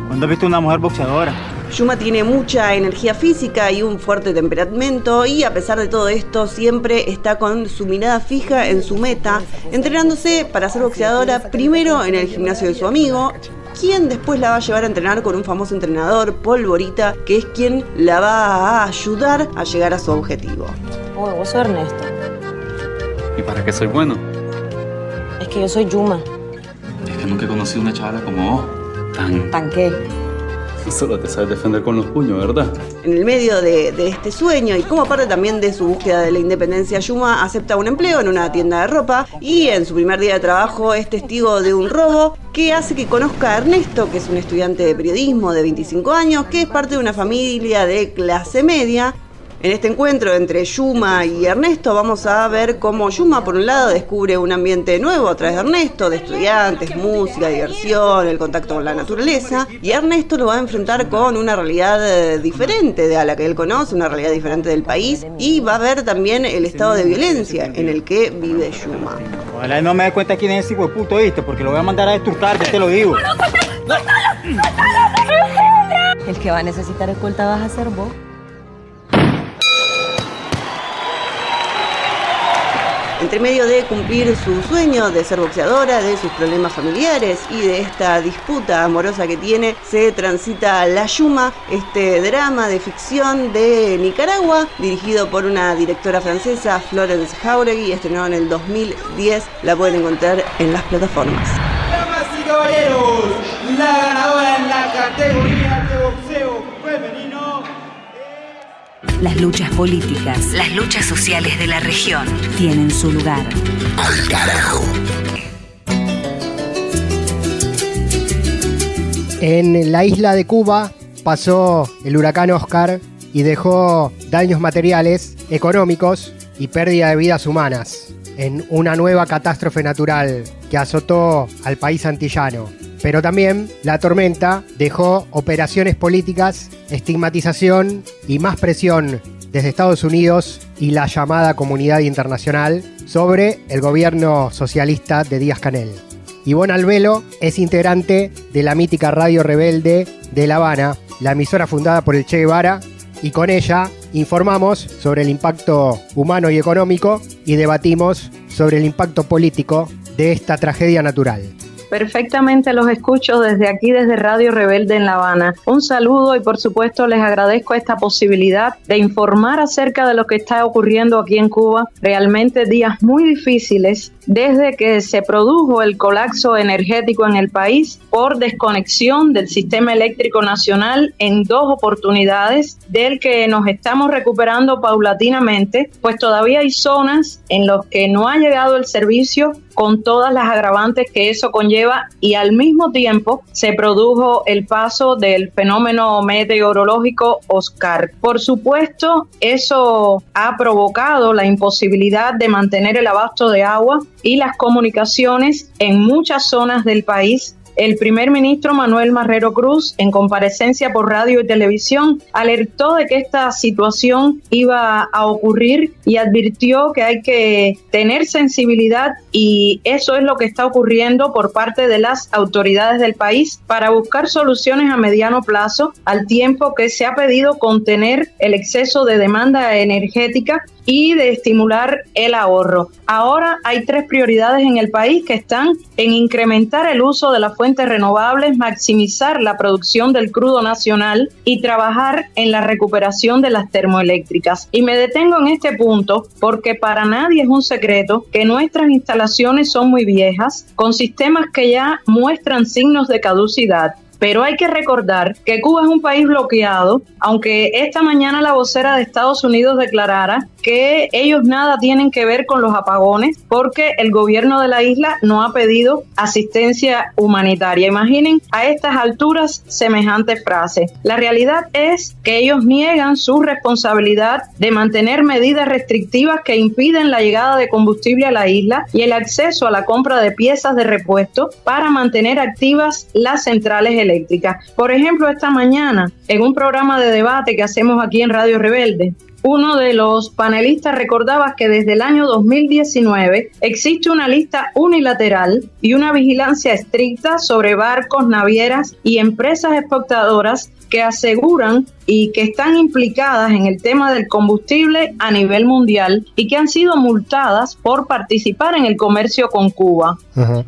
¿Cuándo has visto una mujer boxeadora? Yuma tiene mucha energía física y un fuerte temperamento, y a pesar de todo esto siempre está con su mirada fija en su meta, entrenándose para ser boxeadora primero en el gimnasio de su amigo, quien después la va a llevar a entrenar con un famoso entrenador, Paul Borita, que es quien la va a ayudar a llegar a su objetivo. Oh, vos sos Ernesto. ¿Y para qué soy bueno? Es que yo soy Yuma. Es que nunca he conocido una chavala como vos. ¿Tan qué? Solo te sabes defender con los puños, ¿verdad? En el medio de este sueño y como parte también de su búsqueda de la independencia, Yuma acepta un empleo en una tienda de ropa y en su primer día de trabajo es testigo de un robo que hace que conozca a Ernesto, que es un estudiante de periodismo de 25 años, que es parte de una familia de clase media. En este encuentro entre Yuma y Ernesto vamos a ver cómo Yuma, por un lado, descubre un ambiente nuevo a través de Ernesto, de estudiantes, música, diversión, el contacto con la naturaleza, y Ernesto lo va a enfrentar con una realidad diferente de a la que él conoce, una realidad diferente del país, y va a ver también el estado de violencia en el que vive Yuma. Ojalá no me dé cuenta quién es ese hijo de puto, ¿viste? Porque lo voy a mandar a destrucarte, te lo digo. El que va a necesitar escolta vas a ser vos. Entre medio de cumplir su sueño de ser boxeadora, de sus problemas familiares y de esta disputa amorosa que tiene, se transita La Yuma, este drama de ficción de Nicaragua, dirigido por una directora francesa, Florence Jauregui, estrenado en el 2010. La pueden encontrar en las plataformas. Damas y caballeros, la ganadora en la categoría de boxeo femenino. Las luchas políticas, las luchas sociales de la región tienen su lugar. Al carajo. En la isla de Cuba pasó el huracán Oscar y dejó daños materiales, económicos y pérdida de vidas humanas en una nueva catástrofe natural que azotó al país antillano. Pero también la tormenta dejó operaciones políticas, estigmatización y más presión desde Estados Unidos y la llamada comunidad internacional sobre el gobierno socialista de Díaz-Canel. Ivonne Albelo es integrante de la mítica Radio Rebelde de La Habana, la emisora fundada por el Che Guevara, y con ella informamos sobre el impacto humano y económico y debatimos sobre el impacto político de esta tragedia natural. Perfectamente los escucho desde aquí, desde Radio Rebelde en La Habana. Un saludo y por supuesto les agradezco esta posibilidad de informar acerca de lo que está ocurriendo aquí en Cuba. Realmente días muy difíciles desde que se produjo el colapso energético en el país por desconexión del sistema eléctrico nacional en 2 oportunidades, del que nos estamos recuperando paulatinamente, pues todavía hay zonas en las que no ha llegado el servicio con todas las agravantes que eso conlleva, y al mismo tiempo se produjo el paso del fenómeno meteorológico Oscar. Por supuesto, eso ha provocado la imposibilidad de mantener el abasto de agua y las comunicaciones en muchas zonas del país. El primer ministro Manuel Marrero Cruz, en comparecencia por radio y televisión, alertó de que esta situación iba a ocurrir y advirtió que hay que tener sensibilidad, y eso es lo que está ocurriendo por parte de las autoridades del país para buscar soluciones a mediano plazo, al tiempo que se ha pedido contener el exceso de demanda energética y de estimular el ahorro. Ahora hay 3 prioridades en el país que están en incrementar el uso de las fuentes renovables, maximizar la producción del crudo nacional y trabajar en la recuperación de las termoeléctricas. Y me detengo en este punto porque para nadie es un secreto que nuestras instalaciones son muy viejas, con sistemas que ya muestran signos de caducidad. Pero hay que recordar que Cuba es un país bloqueado, aunque esta mañana la vocera de Estados Unidos declarara que ellos nada tienen que ver con los apagones porque el gobierno de la isla no ha pedido asistencia humanitaria. Imaginen a estas alturas semejante frase. La realidad es que ellos niegan su responsabilidad de mantener medidas restrictivas que impiden la llegada de combustible a la isla y el acceso a la compra de piezas de repuesto para mantener activas las centrales eléctricas. Por ejemplo, esta mañana, en un programa de debate que hacemos aquí en Radio Rebelde, uno de los panelistas recordaba que desde el año 2019 existe una lista unilateral y una vigilancia estricta sobre barcos, navieras y empresas exportadoras que aseguran y que están implicadas en el tema del combustible a nivel mundial y que han sido multadas por participar en el comercio con Cuba.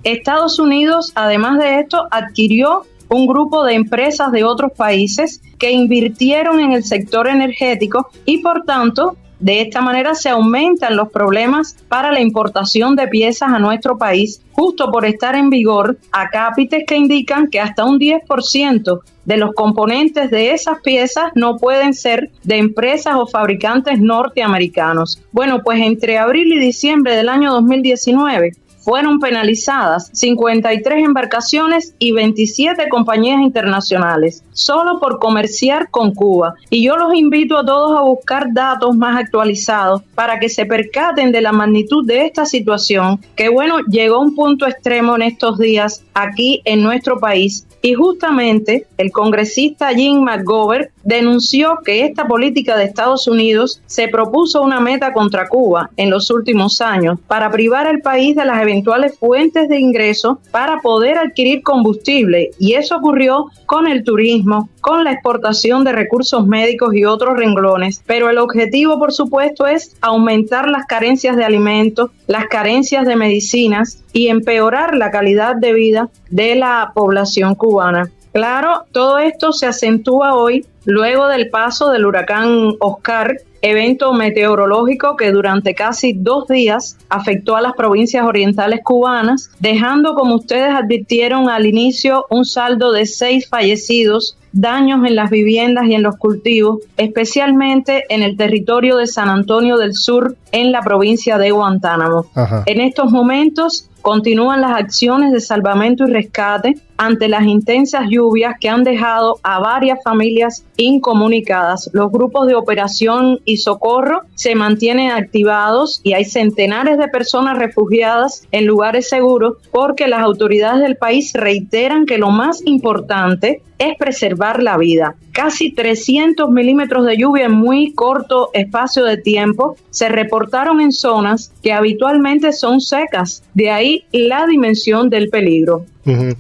Estados Unidos, además de esto, adquirió un grupo de empresas de otros países que invirtieron en el sector energético y, por tanto, de esta manera se aumentan los problemas para la importación de piezas a nuestro país, justo por estar en vigor acápites que indican que hasta un 10% de los componentes de esas piezas no pueden ser de empresas o fabricantes norteamericanos. Bueno, pues entre abril y diciembre del año 2019, fueron penalizadas 53 embarcaciones y 27 compañías internacionales, solo por comerciar con Cuba. Y yo los invito a todos a buscar datos más actualizados para que se percaten de la magnitud de esta situación, que bueno, llegó a un punto extremo en estos días aquí en nuestro país. Y justamente el congresista Jim McGovern denunció que esta política de Estados Unidos se propuso una meta contra Cuba en los últimos años para privar al país de las eventuales fuentes de ingreso para poder adquirir combustible. Y eso ocurrió con el turismo, con la exportación de recursos médicos y otros renglones. Pero el objetivo, por supuesto, es aumentar las carencias de alimentos, las carencias de medicinas y empeorar la calidad de vida de la población cubana. Claro, todo esto se acentúa hoy luego del paso del huracán Oscar, evento meteorológico que durante casi 2 días afectó a las provincias orientales cubanas, dejando, como ustedes advirtieron al inicio, un saldo de 6 fallecidos, daños en las viviendas y en los cultivos, especialmente en el territorio de San Antonio del Sur, en la provincia de Guantánamo. En estos momentos continúan las acciones de salvamento y rescate ante las intensas lluvias que han dejado a varias familias incomunicadas. Los grupos de operación y socorro se mantienen activados y hay centenares de personas refugiadas en lugares seguros porque las autoridades del país reiteran que lo más importante es preservar la vida. Casi 300 milímetros de lluvia en muy corto espacio de tiempo se reportaron en zonas que habitualmente son secas. De ahí la dimensión del peligro.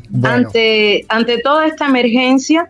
Bueno. Ante toda esta emergencia,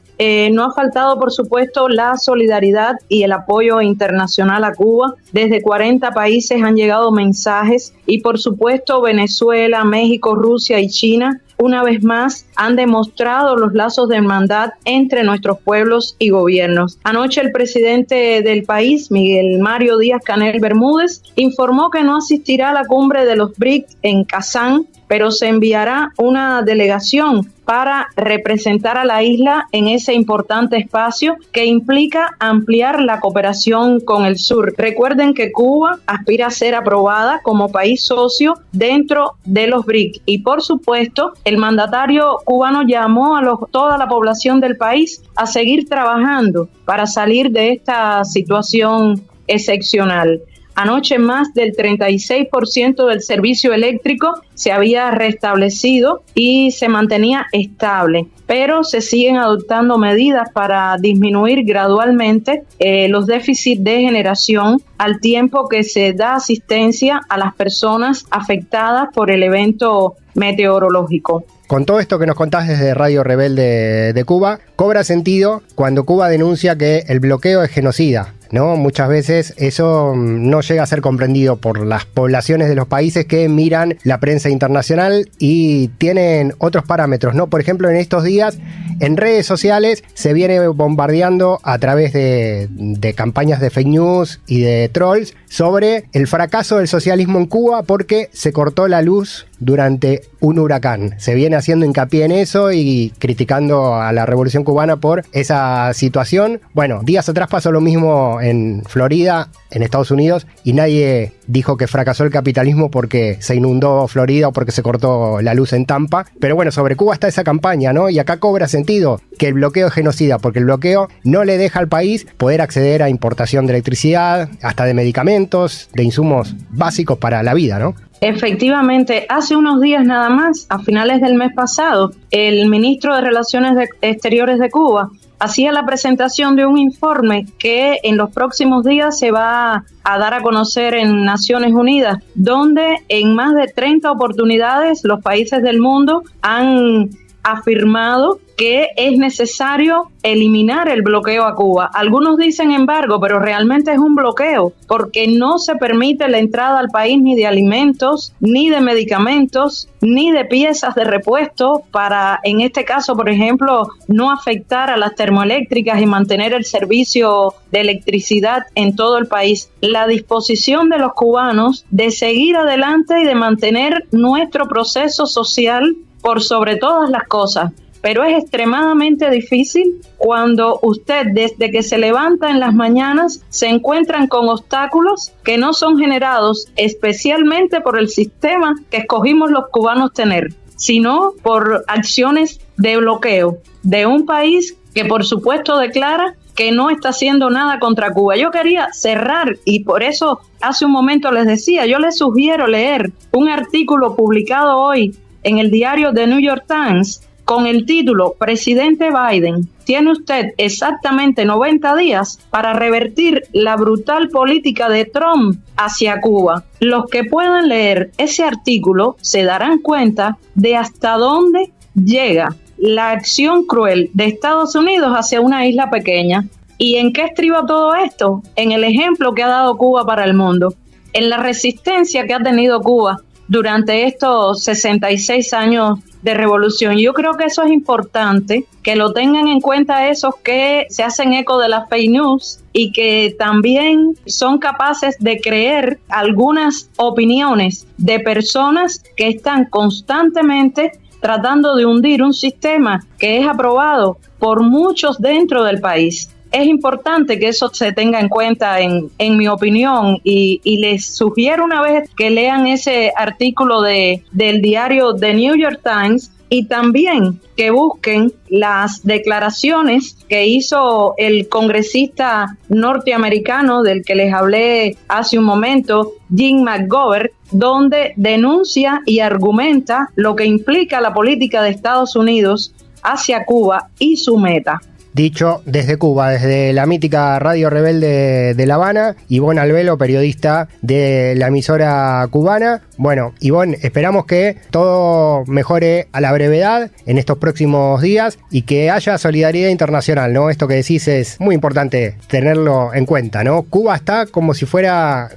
no ha faltado, por supuesto, la solidaridad y el apoyo internacional a Cuba. Desde 40 países han llegado mensajes y, por supuesto, Venezuela, México, Rusia y China, una vez más, han demostrado los lazos de hermandad entre nuestros pueblos y gobiernos. Anoche el presidente del país, Miguel Mario Díaz-Canel Bermúdez, informó que no asistirá a la cumbre de los BRIC en Kazán, pero se enviará una delegación para representar a la isla en ese importante espacio que implica ampliar la cooperación con el sur. Recuerden que Cuba aspira a ser aprobada como país socio dentro de los BRIC y, por supuesto, el mandatario cubano llamó a toda la población del país a seguir trabajando para salir de esta situación excepcional. Anoche más del 36% del servicio eléctrico se había restablecido y se mantenía estable, pero se siguen adoptando medidas para disminuir gradualmente los déficits de generación al tiempo que se da asistencia a las personas afectadas por el evento meteorológico. Con todo esto que nos contás desde Radio Rebelde de Cuba, cobra sentido cuando Cuba denuncia que el bloqueo es genocida, ¿no? Muchas veces eso no llega a ser comprendido por las poblaciones de los países que miran la prensa internacional y tienen otros parámetros, ¿no? Por ejemplo, en estos días días en redes sociales se viene bombardeando a través de campañas de fake news y de trolls sobre el fracaso del socialismo en Cuba porque se cortó la luz durante un huracán. Se viene haciendo hincapié en eso y criticando a la revolución cubana por esa situación. Bueno, días atrás pasó lo mismo en Florida, en Estados Unidos, y nadie dijo que fracasó el capitalismo porque se inundó Florida o porque se cortó la luz en Tampa. Pero bueno, sobre Cuba está esa campaña, ¿no? Y acá cobra sentido que el bloqueo es genocida, porque el bloqueo no le deja al país poder acceder a importación de electricidad, hasta de medicamentos, de insumos básicos para la vida, ¿no? Efectivamente, hace unos días nada más, a finales del mes pasado, el ministro de Relaciones Exteriores de Cuba hacía la presentación de un informe que en los próximos días se va a dar a conocer en Naciones Unidas, donde en más de 30 oportunidades los países del mundo han afirmado que es necesario eliminar el bloqueo a Cuba. Algunos dicen embargo, pero realmente es un bloqueo porque no se permite la entrada al país ni de alimentos, ni de medicamentos, ni de piezas de repuesto para, en este caso, por ejemplo, no afectar a las termoeléctricas y mantener el servicio de electricidad en todo el país. La disposición de los cubanos de seguir adelante y de mantener nuestro proceso social por sobre todas las cosas. Pero es extremadamente difícil cuando usted, desde que se levanta en las mañanas, se encuentran con obstáculos que no son generados especialmente por el sistema que escogimos los cubanos tener, sino por acciones de bloqueo de un país que por supuesto declara que no está haciendo nada contra Cuba. Yo quería cerrar y por eso hace un momento les decía, yo les sugiero leer un artículo publicado hoy en el diario The New York Times con el título Presidente Biden, tiene usted exactamente 90 días para revertir la brutal política de Trump hacia Cuba. Los que puedan leer ese artículo se darán cuenta de hasta dónde llega la acción cruel de Estados Unidos hacia una isla pequeña. ¿Y en qué estriba todo esto? En el ejemplo que ha dado Cuba para el mundo, en la resistencia que ha tenido Cuba durante estos 66 años de revolución. Yo creo que eso es importante, que lo tengan en cuenta esos que se hacen eco de las fake news y que también son capaces de creer algunas opiniones de personas que están constantemente tratando de hundir un sistema que es aprobado por muchos dentro del país. Es importante que eso se tenga en cuenta en mi opinión y les sugiero una vez que lean ese artículo del diario The New York Times y también que busquen las declaraciones que hizo el congresista norteamericano del que les hablé hace un momento, Jim McGovern, donde denuncia y argumenta lo que implica la política de Estados Unidos hacia Cuba y su meta. Dicho desde Cuba, desde la mítica Radio Rebelde de La Habana, Ivonne Albelo, periodista de la emisora cubana. Bueno, Ivonne, esperamos que todo mejore a la brevedad en estos próximos días y que haya solidaridad internacional, ¿no? Esto que decís es muy importante tenerlo en cuenta, ¿no? Cuba está como si estuviera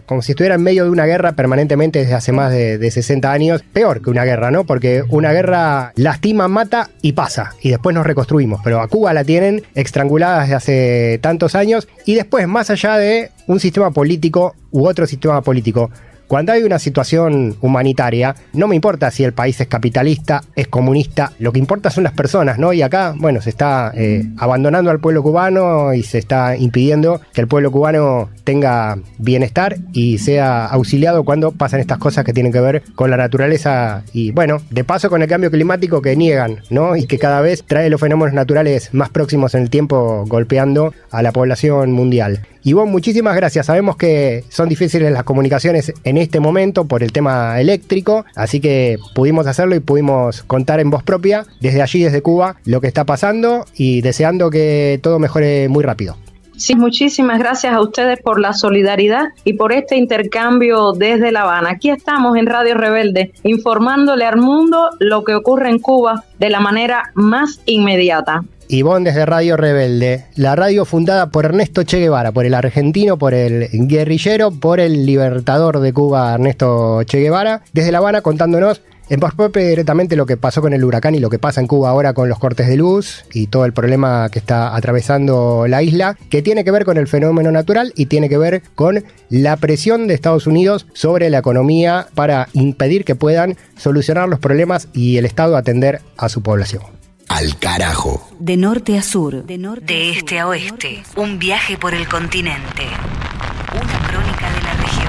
en medio de una guerra permanentemente desde hace más de 60 años. Peor que una guerra, ¿no? Porque una guerra lastima, mata y pasa, y después nos reconstruimos, pero a Cuba la tienen estrangulada desde hace tantos años y después, más allá de un sistema político u otro sistema político, cuando hay una situación humanitaria, no me importa si el país es capitalista, es comunista, lo que importa son las personas, ¿no? Y acá, bueno, se está abandonando al pueblo cubano y se está impidiendo que el pueblo cubano tenga bienestar y sea auxiliado cuando pasan estas cosas que tienen que ver con la naturaleza y, bueno, de paso con el cambio climático que niegan, ¿no? Y que cada vez trae los fenómenos naturales más próximos en el tiempo golpeando a la población mundial. Ivonne, muchísimas gracias. Sabemos que son difíciles las comunicaciones en este momento por el tema eléctrico, así que pudimos hacerlo y pudimos contar en voz propia desde allí, desde Cuba, lo que está pasando y deseando que todo mejore muy rápido. Sí, muchísimas gracias a ustedes por la solidaridad y por este intercambio desde La Habana. Aquí estamos en Radio Rebelde informándole al mundo lo que ocurre en Cuba de la manera más inmediata. Ivonne desde Radio Rebelde, la radio fundada por Ernesto Che Guevara, por el argentino, por el guerrillero, por el libertador de Cuba, Ernesto Che Guevara, desde La Habana contándonos En Voz Populi directamente lo que pasó con el huracán y lo que pasa en Cuba ahora con los cortes de luz y todo el problema que está atravesando la isla, que tiene que ver con el fenómeno natural y tiene que ver con la presión de Estados Unidos sobre la economía para impedir que puedan solucionar los problemas y el Estado atender a su población. Al carajo. De norte a sur, de este a oeste, un viaje por el continente. Una crónica de la región.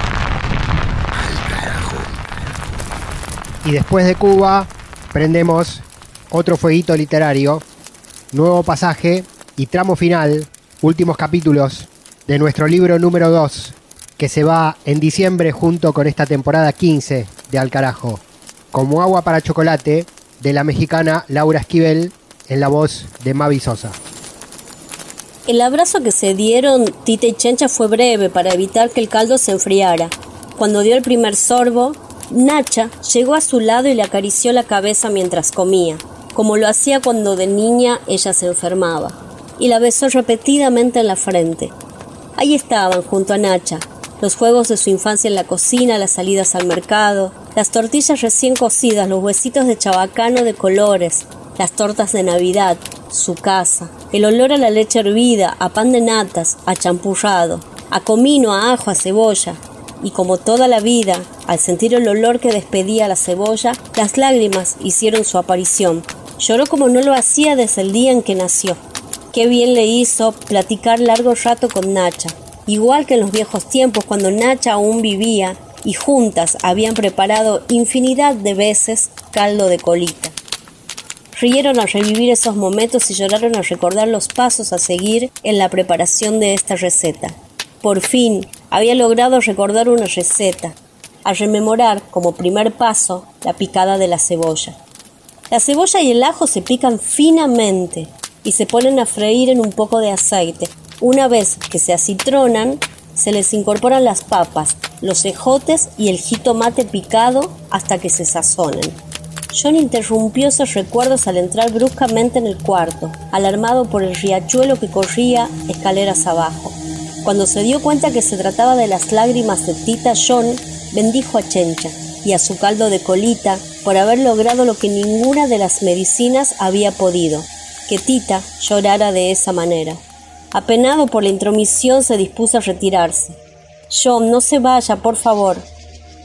Y después de Cuba, prendemos otro fueguito literario, nuevo pasaje y tramo final, últimos capítulos de nuestro libro número 2, que se va en diciembre junto con esta temporada 15 de Al carajo. Como agua para chocolate, de la mexicana Laura Esquivel, en la voz de Mavi Sosa. El abrazo que se dieron Tita y Chencha fue breve para evitar que el caldo se enfriara. Cuando dio el primer sorbo, Nacha llegó a su lado y le acarició la cabeza mientras comía, como lo hacía cuando de niña ella se enfermaba, y la besó repetidamente en la frente. Ahí estaban, junto a Nacha, los juegos de su infancia en la cocina, las salidas al mercado, las tortillas recién cocidas, los huesitos de chabacano de colores, las tortas de Navidad, su casa, el olor a la leche hervida, a pan de natas, a champurrado, a comino, a ajo, a cebolla. Y como toda la vida, al sentir el olor que despedía la cebolla, las lágrimas hicieron su aparición. Lloró como no lo hacía desde el día en que nació. Qué bien le hizo platicar largo rato con Nacha, igual que en los viejos tiempos cuando Nacha aún vivía y juntas habían preparado infinidad de veces caldo de colita. Rieron al revivir esos momentos y lloraron al recordar los pasos a seguir en la preparación de esta receta. Por fin había logrado recordar una receta, al rememorar como primer paso la picada de la cebolla. La cebolla y el ajo se pican finamente y se ponen a freír en un poco de aceite. Una vez que se acitronan, se les incorporan las papas, los ejotes y el jitomate picado hasta que se sazonen. John interrumpió esos recuerdos al entrar bruscamente en el cuarto, alarmado por el riachuelo que corría escaleras abajo. Cuando se dio cuenta que se trataba de las lágrimas de Tita, John bendijo a Chencha y a su caldo de colita por haber logrado lo que ninguna de las medicinas había podido, que Tita llorara de esa manera. Apenado por la intromisión, se dispuso a retirarse. John, no se vaya, por favor.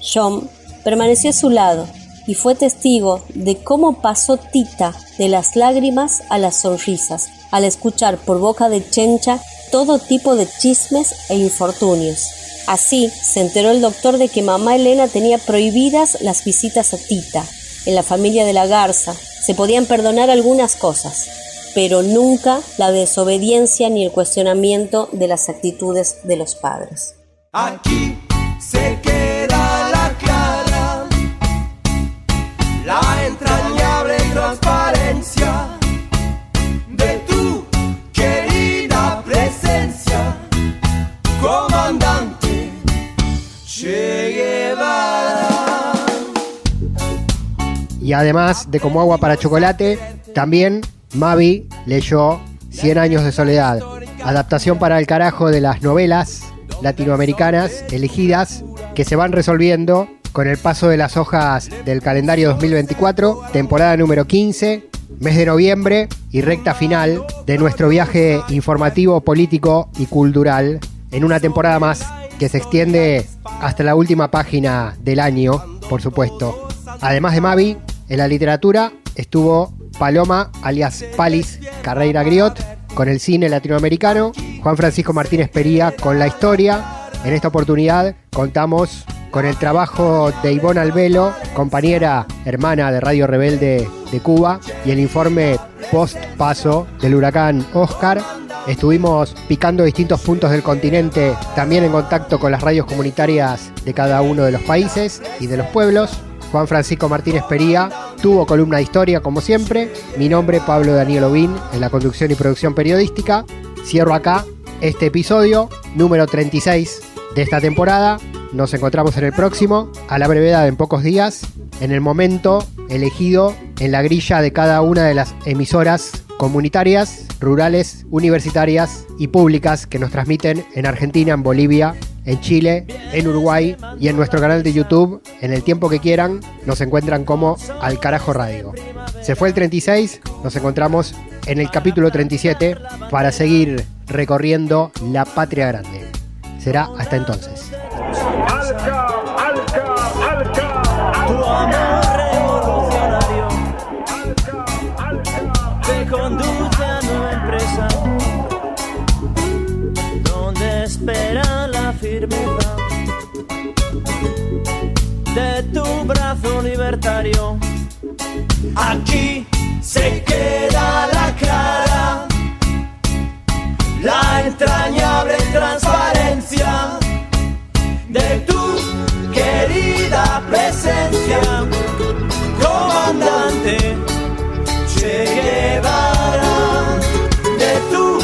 John permaneció a su lado y fue testigo de cómo pasó Tita de las lágrimas a las sonrisas, al escuchar por boca de Chencha todo tipo de chismes e infortunios. Así se enteró el doctor de que mamá Elena tenía prohibidas las visitas a Tita. En la familia de la Garza se podían perdonar algunas cosas, pero nunca la desobediencia ni el cuestionamiento de las actitudes de los padres. Aquí se queda la clara, la entrañable transparencia de tu querida presencia, comandante Che Guevara. Y además de Como agua para chocolate, también Mavi leyó 100 años de soledad, adaptación para el carajo de las novelas latinoamericanas elegidas que se van resolviendo con el paso de las hojas del calendario 2024, temporada número 15, mes de noviembre y recta final de nuestro viaje informativo, político y cultural en una temporada más que se extiende hasta la última página del año, por supuesto. Además de Mavi, en la literatura estuvo Paloma, alias Palis Carreira Griot, con el cine latinoamericano, Juan Francisco Martínez Pería con la historia. En esta oportunidad contamos con el trabajo de Ivonne Albelo, compañera hermana de Radio Rebelde de Cuba, y el informe post-paso del huracán Oscar. Estuvimos picando distintos puntos del continente, también en contacto con las radios comunitarias de cada uno de los países y de los pueblos. Juan Francisco Martínez Pería tuvo columna de historia, como siempre. Mi nombre, Pablo Daniel Ovín, en la conducción y producción periodística. Cierro acá este episodio número 36 de esta temporada. Nos encontramos en el próximo, a la brevedad en pocos días, en el momento elegido en la grilla de cada una de las emisoras comunitarias, rurales, universitarias y públicas que nos transmiten en Argentina, en Bolivia, en Chile, en Uruguay y en nuestro canal de YouTube. En el tiempo que quieran, nos encuentran como Al Carajo Radio. Se fue el 36, nos encontramos en el capítulo 37 para seguir recorriendo la patria grande. Será hasta entonces. Tu amor revolucionario te conduce a nueva empresa donde espera la firmeza de tu brazo libertario. Aquí se queda la cara, la entrañable transparencia de tu querida presencia, comandante Che Guevara, de tu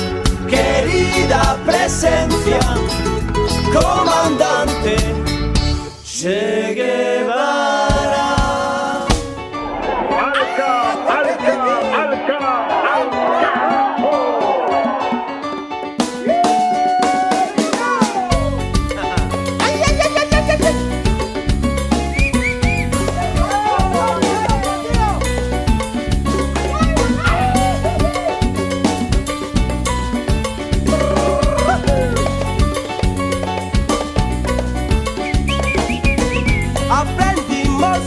querida presencia, comandante Che Guevara. Aprendimos